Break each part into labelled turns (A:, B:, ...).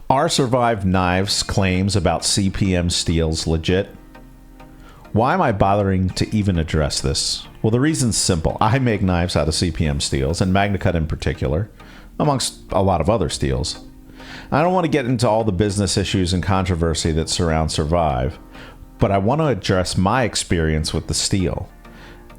A: Are Survive Knives' claims about CPM steels legit? Why am I bothering to even address this? Well, the reason's simple. I make knives out of CPM steels, and Magnacut in particular, amongst a lot of other steels. I don't want to get into all the business issues and controversy that surround Survive, but I want to address my experience with the steel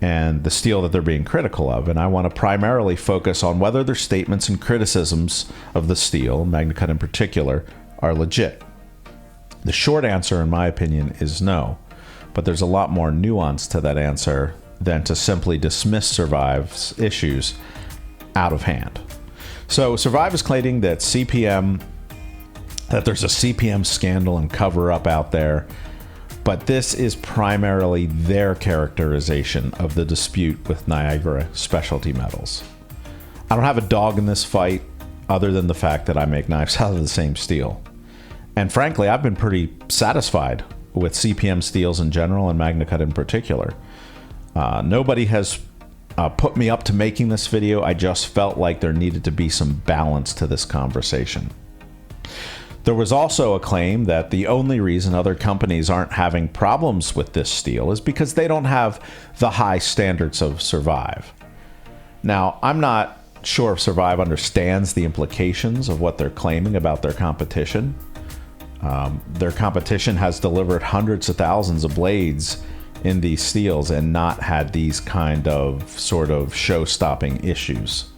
A: and the steel that they're being critical of, and I want to primarily focus on whether their statements and criticisms of the steel, Magnacut in particular, are legit. The short answer, in my opinion, is no, but there's a lot more nuance to that answer than to simply dismiss Survive's issues out of hand. So Survive is claiming that there's a CPM scandal and cover-up out there, but this is primarily their characterization of the dispute with Niagara Specialty Metals. I don't have a dog in this fight other than the fact that I make knives out of the same steel. And frankly, I've been pretty satisfied with CPM steels in general and Magnacut in particular. Nobody has put me up to making this video. I just felt like there needed to be some balance to this conversation. There was also a claim that the only reason other companies aren't having problems with this steel is because they don't have the high standards of Survive. Now, I'm not sure if Survive understands the implications of what they're claiming about their competition. Their competition has delivered hundreds of thousands of blades in these steels and not had these kind of sort of show-stopping issues.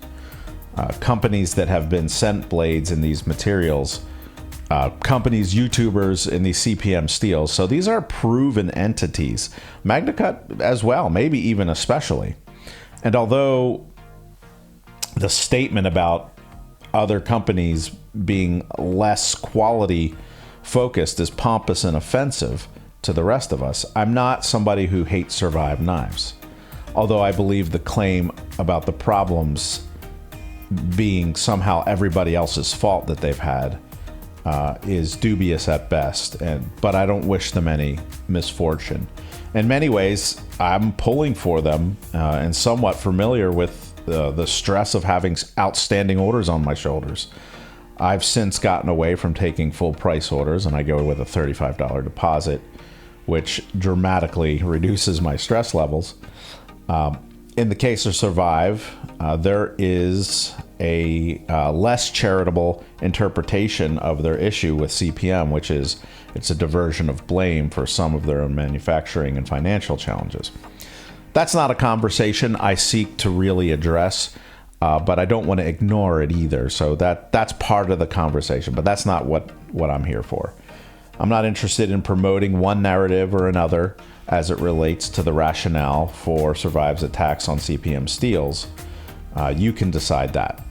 A: Companies that have been sent blades in these materials, companies, YouTubers in these CPM steels. So these are proven entities. Magnacut as well, maybe even especially. And although the statement about other companies being less quality focused is pompous and offensive to the rest of us, I'm not somebody who hates Survive knives. Although I believe the claim about the problems being somehow everybody else's fault that they've had is dubious at best, but I don't wish them any misfortune. In many ways, I'm pulling for them and somewhat familiar with the stress of having outstanding orders on my shoulders. I've since gotten away from taking full price orders, and I go with a $35 deposit, which dramatically reduces my stress levels. In the case of Survive, there is a less charitable interpretation of their issue with CPM, which is it's a diversion of blame for some of their own manufacturing and financial challenges. That's not a conversation I seek to really address, but I don't want to ignore it either. So that's part of the conversation, but that's not what I'm here for. I'm not interested in promoting one narrative or another as it relates to the rationale for Survive's attacks on CPM steels. You can decide that.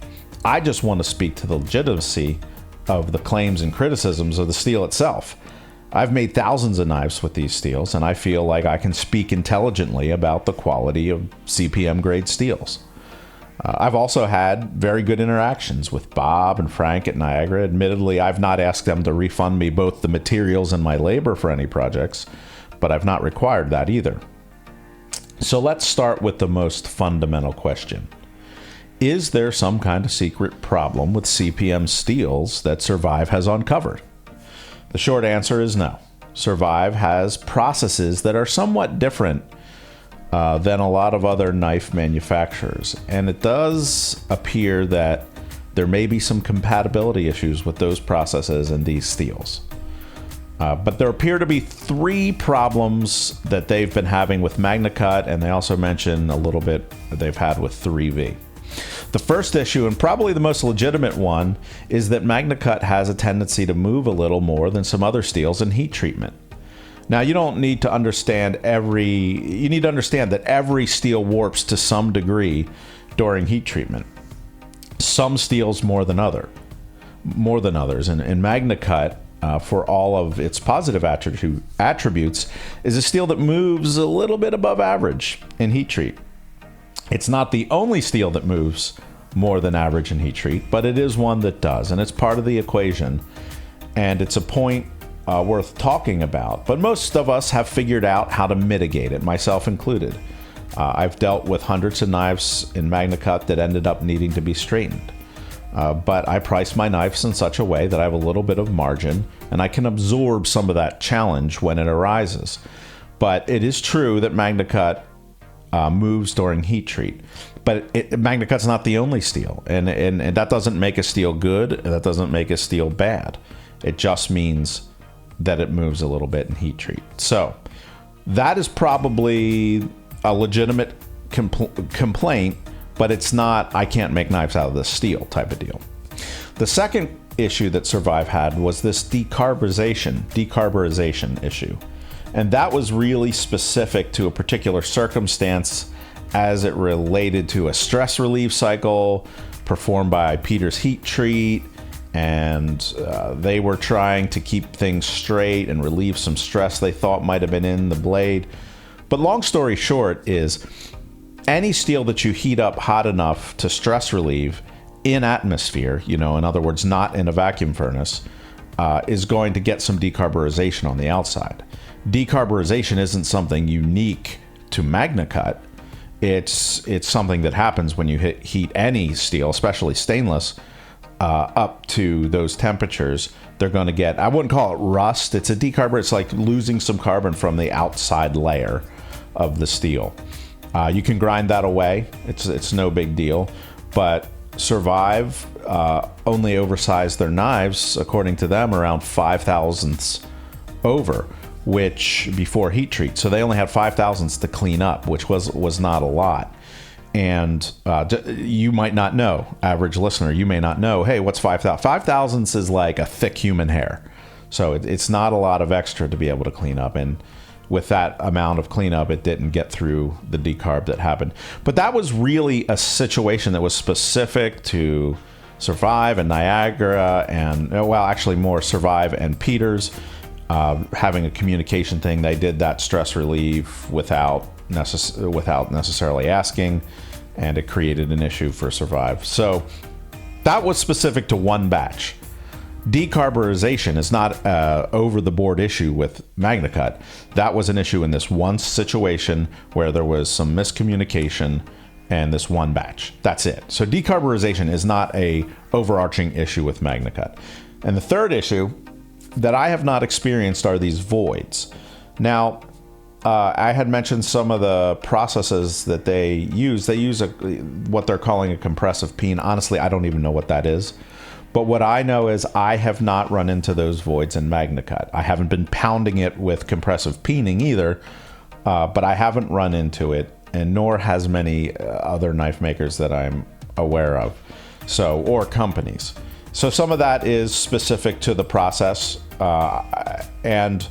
A: I just want to speak to the legitimacy of the claims and criticisms of the steel itself. I've made thousands of knives with these steels, and I feel like I can speak intelligently about the quality of CPM grade steels. I've also had very good interactions with Bob and Frank at Niagara. Admittedly, I've not asked them to refund me both the materials and my labor for any projects, but I've not required that either. So let's start with the most fundamental question. Is there some kind of secret problem with CPM steels that Survive has uncovered? The short answer is no. Survive has processes that are somewhat different than a lot of other knife manufacturers, and it does appear that there may be some compatibility issues with those processes and these steels. But there appear to be three problems that they've been having with Magnacut, and they also mention a little bit that they've had with 3V. The first issue, and probably the most legitimate one, is that Magnacut has a tendency to move a little more than some other steels in heat treatment. Now, you don't need to understand you need to understand that every steel warps to some degree during heat treatment. Some steels more than others. And Magnacut, for all of its positive attributes, is a steel that moves a little bit above average in heat treat. It's not the only steel that moves more than average in heat treat, but it is one that does, and it's part of the equation, and it's a point worth talking about. But most of us have figured out how to mitigate it, myself included. I've dealt with hundreds of knives in Magnacut that ended up needing to be straightened. But I price my knives in such a way that I have a little bit of margin and I can absorb some of that challenge when it arises. But it is true that Magnacut moves during heat treat. But Magnacut's not the only steel. And that doesn't make a steel good, and that doesn't make a steel bad. It just means that it moves a little bit in heat treat. So that is probably a legitimate complaint, but it's not, I can't make knives out of this steel type of deal. The second issue that Survive had was this decarburization issue. And that was really specific to a particular circumstance as it related to a stress relief cycle performed by Peter's Heat Treat. And they were trying to keep things straight and relieve some stress they thought might have been in the blade. But long story short is, any steel that you heat up hot enough to stress relieve in atmosphere, in other words, not in a vacuum furnace, is going to get some decarburization on the outside. Decarburization isn't something unique to Magnacut. It's something that happens when you heat any steel, especially stainless, up to those temperatures. They're going to get, I wouldn't call it rust. It's a decarb. It's like losing some carbon from the outside layer of the steel. You can grind that away. It's no big deal. But Survive only oversized their knives, according to them, around 5 thousandths over, which before heat treat. So they only had 5 thousandths to clean up, which was not a lot. And you might not know, average listener, you may not know, hey, what's 5 thousandths? 5 thousandths is like a thick human hair. So it's not a lot of extra to be able to clean up. And with that amount of cleanup, it didn't get through the decarb that happened. But that was really a situation that was specific to Survive and Niagara and, well, actually more Survive and Peters having a communication thing. They did that stress relief without necessarily asking, and it created an issue for Survive. So that was specific to one batch. Decarburization is not an over-the-board issue with Magnacut. That was an issue in this one situation where there was some miscommunication and this one batch. That's it. So decarburization is not a overarching issue with Magnacut. And the third issue that I have not experienced are these voids. Now, I had mentioned some of the processes that they use. They use what they're calling a compressive peen. Honestly, I don't even know what that is. But what I know is I have not run into those voids in Magnacut. I haven't been pounding it with compressive peening either, but I haven't run into it, and nor has many other knife makers that I'm aware of, or companies. So some of that is specific to the process, and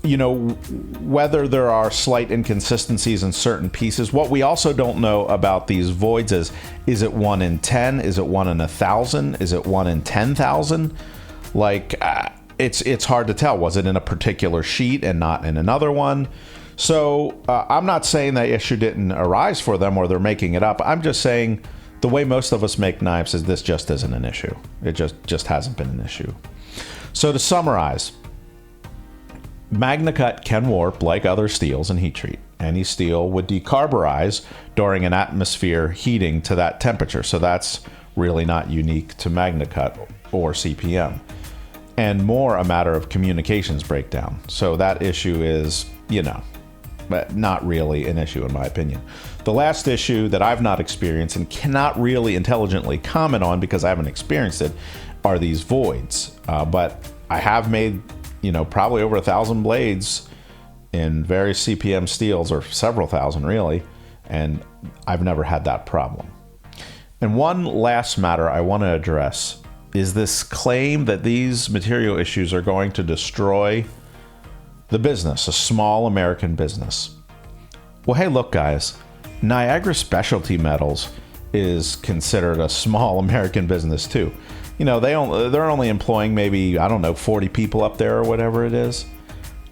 A: whether there are slight inconsistencies in certain pieces. What we also don't know about these voids is it 1 in 10? Is it 1 in 1,000? Is it 1 in 10,000? It's hard to tell. Was it in a particular sheet and not in another one? So I'm not saying that issue didn't arise for them or they're making it up. I'm just saying the way most of us make knives is this just isn't an issue. It just hasn't been an issue. So to summarize, Magnacut can warp like other steels in heat treat. Any steel would decarburize during an atmosphere heating to that temperature. So that's really not unique to Magnacut or CPM. And more a matter of communications breakdown. So that issue is, but not really an issue in my opinion. The last issue that I've not experienced and cannot really intelligently comment on because I haven't experienced it are these voids. But I have made probably over 1,000 blades in various CPM steels, or several thousand really, and I've never had that problem. And one last matter I want to address is this claim that these material issues are going to destroy the business, a small American business. Well, hey, look, guys, Niagara Specialty Metals is considered a small American business too. They're only employing maybe, 40 people up there or whatever it is.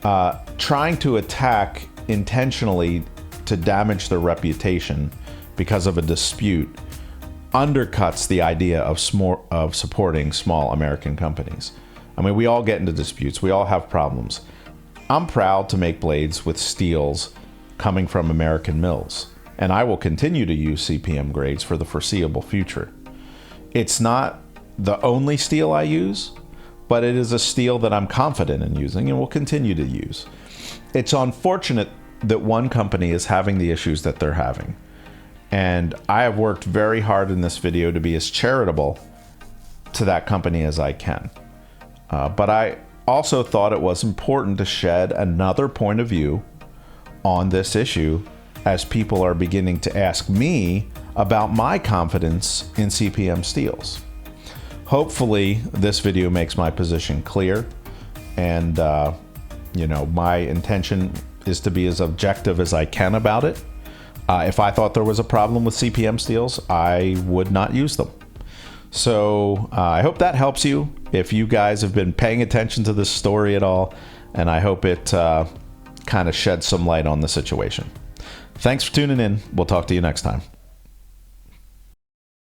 A: Trying to attack intentionally to damage their reputation because of a dispute undercuts the idea of supporting small American companies. I mean, we all get into disputes. We all have problems. I'm proud to make blades with steels coming from American mills, and I will continue to use CPM grades for the foreseeable future. It's not the only steel I use, but it is a steel that I'm confident in using and will continue to use. It's unfortunate that one company is having the issues that they're having. And I have worked very hard in this video to be as charitable to that company as I can. But I also thought it was important to shed another point of view on this issue as people are beginning to ask me about my confidence in CPM steels. Hopefully this video makes my position clear, and my intention is to be as objective as I can about it. If I thought there was a problem with CPM steels, I would not use them. So I hope that helps you if you guys have been paying attention to this story at all, and I hope it kind of sheds some light on the situation. Thanks for tuning in. We'll talk to you next time.